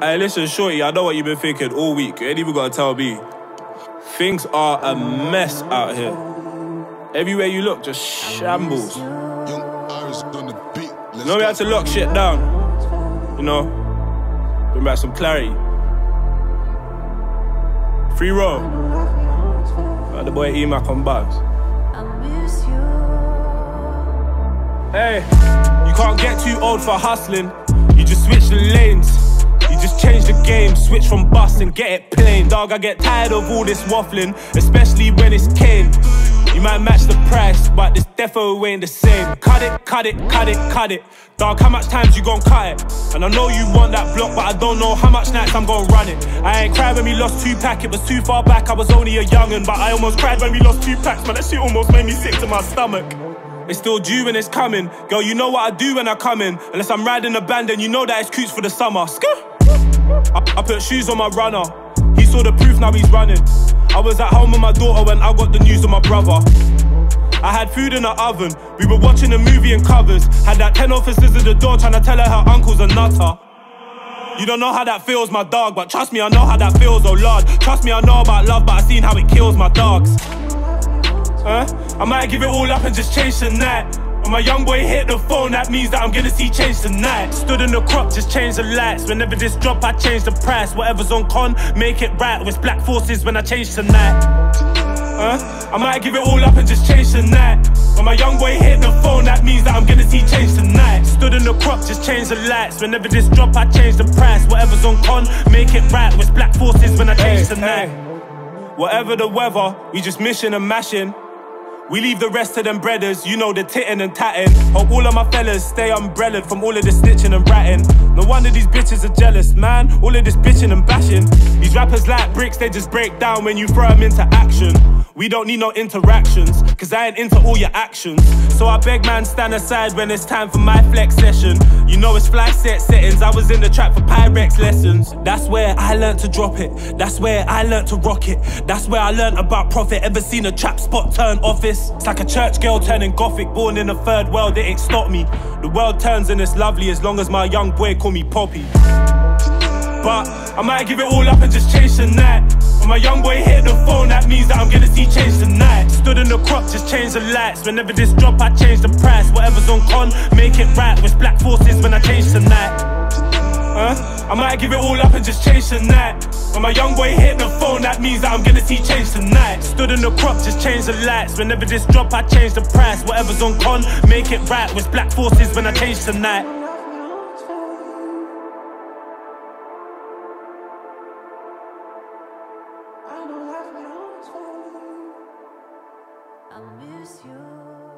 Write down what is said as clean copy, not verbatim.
Hey, listen, shorty, I know what you've been thinking all week. You ain't even gotta tell me. Things are a mess out here. Everywhere you look, just shambles. You know, we had to lock shit down. You know, bring back some clarity. Free roll. Like the boy E-Mac on bars. Hey, you can't get too old for hustling. You just switch the lanes. You just change the game, switch from bus and get it plain. Dog, I get tired of all this waffling, especially when it's cane. You might match the price, but this defo ain't the same. Cut it, cut it, cut it, cut it. Dog, how much times you gon' cut it? And I know you want that block, but I don't know how much nights I'm gon' run it. I ain't cried when we lost 2-pack, it was too far back, I was only a young'un. But I almost cried when we lost 2 packs, man, that shit almost made me sick to my stomach. It's still due and it's coming. Girl, you know what I do when I come in. Unless I'm riding a band, then you know that it's coots for the summer. I put shoes on my runner. He saw the proof, now he's running. I was at home with my daughter when I got the news of my brother. I had food in the oven. We were watching a movie in covers. Had that 10 officers at the door trying to tell her her uncle's a nutter. You don't know how that feels, my dog, but trust me, I know how that feels, oh Lord. Trust me, I know about love, but I seen how it kills my dogs. I might give it all up and just change tonight. When my young boy hit the phone, that means that I'm gonna see change tonight. Stood in the crop, just change the lights. Whenever this drop, I change the price. Whatever's on con, make it right. With black forces when I change tonight. I might give it all up and just change tonight. When my young boy hit the phone, that means that I'm gonna see change tonight. Stood in the crop, just change the lights. Whenever this drop, I change the price. Whatever's on con, make it right. With black forces when I change tonight. Whatever the weather, we just mission and mashing. We leave the rest of them breaders, you know the titting and tatting. Hope all of my fellas stay umbrellaed from all of the snitching and ratting. No wonder these bitches are jealous, man, all of this bitching and bashing. These rappers like bricks, they just break down when you throw them into action. We don't need no interactions, cause I ain't into all your actions. So I beg man, stand aside when it's time for my flex session. You know it's fly set settings, I was in the trap for Pyrex lessons. That's where I learned to drop it, that's where I learned to rock it. That's where I learned about profit, ever seen a trap spot turn office? It's like a church girl turning gothic, born in a third world, it ain't stopped me. The world turns and it's lovely as long as my young boy call me Poppy. But I might give it all up and just change tonight. When my young boy hit the phone, that means that I'm gonna see change tonight. Stood in the crop, just change the lights. Whenever this drop, I change the price. Whatever's on con, make it right. With black forces when I change tonight. I might give it all up and just change tonight. When my young boy hit the phone, that means that I'm gonna see change tonight. Stood in the crop, just change the lights. Whenever this drop, I change the price. Whatever's on con, make it right. With black forces when I change tonight. I miss you.